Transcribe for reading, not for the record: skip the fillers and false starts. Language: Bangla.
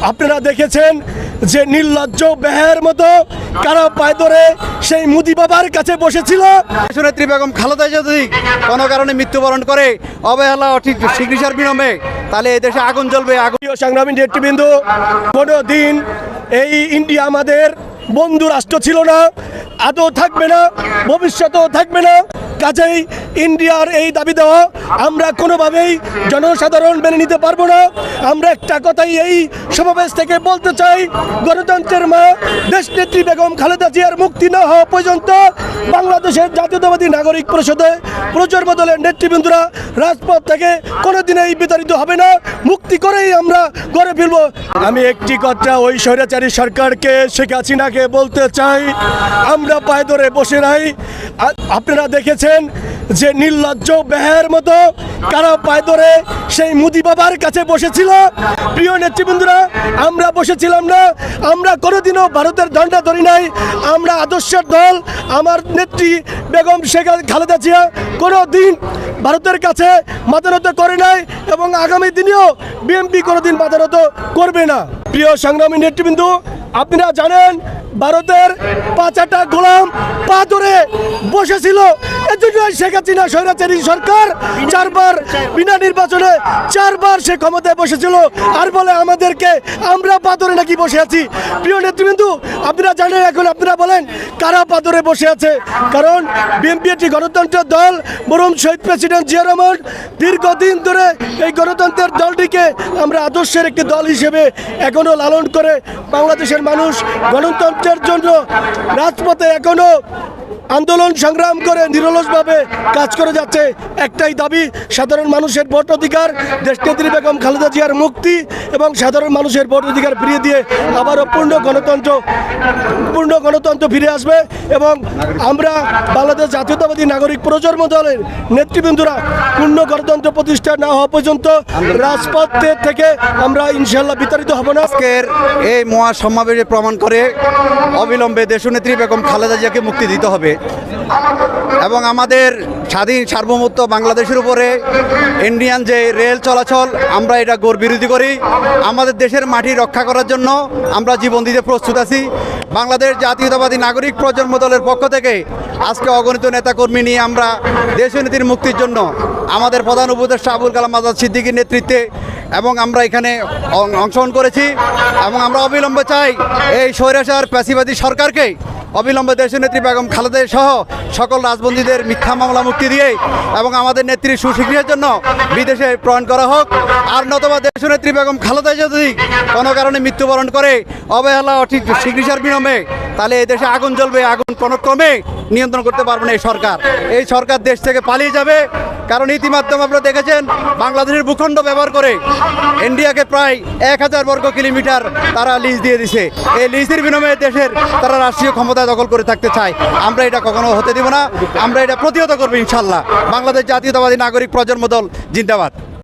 আপনারা দেখেছেন যে নির্লজ্জ বেহের মতো কারা পায় ধরে সেই মুদি বাবার কাছে বসেছিল। দেশনেত্রী বেগম খালেদা যদি কোনো কারণে মৃত্যুবরণ করে অবহেলা অঠিক চিকিৎসার বিলম্বে, তাহলে এই দেশে আগুন জ্বলবে। প্রিয় সংগ্রামী নেতৃবৃন্দ, কোনো দিন এই ইন্ডিয়া আমাদের বন্ধু রাষ্ট্র ছিল না, আদৌ থাকবে না, ভবিষ্যতেও থাকবে না। কাজেই ইন্ডিয়ার এই দাবি দেওয়া আমরা কোনোভাবেই জনসাধারণ মেনে নিতে পারবো না। আমরা একটা কথাই এই সমাবেশ থেকে বলতে চাই, গণতন্ত্রের মা দেশনেত্রী বেগম খালেদা জিয়ার মুক্তি না হওয়া পর্যন্ত বাংলাদেশের জাতীয়তাবাদী নাগরিক পরিষদে প্রজন্ম দলের নেতৃবৃন্দরা রাজপথ থেকে কোনোদিনই বিতাড়িত হবে না, মুক্তি করেই আমরা গড়ে ফিরব। আমি একটি কথা ওই স্বৈরাচারী সরকারকে, শেখ হাসিনাকে বলতে চাই, আমরা পায়ে ধরে বসে নাই। আপনারা দেখেছেন যে নির্লজ্জ বেহের মতো কারা পায় ধরে সেই মুদি বাবার কাছে বসেছিল। প্রিয় নেতৃবৃন্দরা, আমরা বসেছিলাম না, আমরা কোনোদিনও ভারতের ঝান্ডা ধরি নাই। আমরা আদর্শের দল, আমার নেত্রী বেগম শেখ খালেদা জিয়া কোনো দিন ভারতের কাছে মাথা নত করে নাই এবং আগামী দিনেও বিএনপি কোনোদিন মাথা নত করবে না। প্রিয় সংগ্রামী নেতৃবৃন্দ, আপনারা জানেন ভারতের 5টা গোলাম পা ধরে বসেছিল। এজন্য শেখ হাসিনা স্বৈরাচারী সরকার 4বার বিনা নির্বাচনে 4বার সে ক্ষমতায় বসেছিল, আর বলে আমাদেরকে আমরা পা ধরে নাকি বসে আছি। প্রিয় নেতৃবৃন্দ, আপনারা জানেন, এখন আপনারা বলেন কারা পা ধরে বসে আছে। কারণ বিএনপি একটি গণতন্ত্রের দল, বরং শহীদ প্রেসিডেন্ট জিয়া রহমান দীর্ঘদিন ধরে এই গণতন্ত্রের দলটিকে আমরা আদর্শের একটি দল হিসেবে এখনও লালন করে বাংলাদেশের মানুষ গণতন্ত্রের জন্য রাজপথে এখনও আন্দোলন সংগ্রাম করে নিরলসভাবে কাজ করে যাচ্ছে। একটাই দাবি, সাধারণ মানুষের ভোট অধিকার, দেশনেত্রী বেগম খালেদা জিয়ার মুক্তি এবং সাধারণ মানুষের ভোট অধিকার ফিরিয়ে দিয়ে আবারও পূর্ণ গণতন্ত্র ফিরে আসবে। এবং আমরা বাংলাদেশ জাতীয়তাবাদী নাগরিক প্রজন্ম দলের নেতৃবৃন্দরা পূর্ণ গণতন্ত্র প্রতিষ্ঠা না হওয়া পর্যন্ত রাজপথ থেকে আমরা ইনশাল্লাহ বিতাড়িত হব না। আজকের এই মহা সমাবেশে প্রমাণ করে অবিলম্বে দেশনেত্রী বেগম খালেদা জিয়াকে মুক্তি দিতে হবে এবং আমাদের স্বাধীন সার্বভৌমত্ব বাংলাদেশের উপরে ইন্ডিয়ান যে রেল চলাচল, আমরা এটা ঘোর বিরোধী করি। আমাদের দেশের মাটি রক্ষা করার জন্য আমরা জীবন দিতে প্রস্তুত আছি। বাংলাদেশ জাতীয়তাবাদী নাগরিক প্রজন্ম দলের পক্ষ থেকে আজকে অগণিত নেতাকর্মী নিয়ে আমরা দেশনেত্রীর মুক্তির জন্য আমাদের প্রধান উপদেষ্টা আবুল কালাম আজাদ সিদ্দিকীর নেতৃত্বে এবং আমরা এখানে অংশগ্রহণ করেছি এবং আমরা অবিলম্বে চাই এই স্বৈরাচার প্যাসিবাদী সরকারকে অবিলম্বে দেশনেত্রী বেগম খালেদা সহ সকল রাজবন্দীদের মিথ্যা মামলা মুক্তি দিয়ে এবং আমাদের নেত্রীর সুশিক্ষার জন্য বিদেশে প্রেরণ করা হোক। আর নতুবা দেশনেত্রী বেগম খালেদা যদি কোনো কারণে মৃত্যুবরণ করে অবহেলা অঠিক চিকিৎসার বিলম্বে, তাহলে এই দেশে আগুন জ্বলবে। আগুন কোনো ক্রমে নিয়ন্ত্রণ করতে পারবে না এই সরকার দেশ থেকে পালিয়ে যাবে। কারণ ইতিমধ্যে আপনারা দেখেছেন বাংলাদেশের ভূখণ্ড ব্যবহার করে ইন্ডিয়াকে প্রায় 1000 বর্গ কিলোমিটার তারা লিজ দিয়ে দিছে। এই লিজের বিনিময়ে দেশের তারা রাষ্ট্রীয় ক্ষমতা দখল করে থাকতে চায়। আমরা এটা কখনো হতে দিব না, আমরা এটা প্রতিহত করবো ইনশাল্লাহ। বাংলাদেশ জাতীয়তাবাদী নাগরিক প্রজন্ম দল জিন্দাবাদ।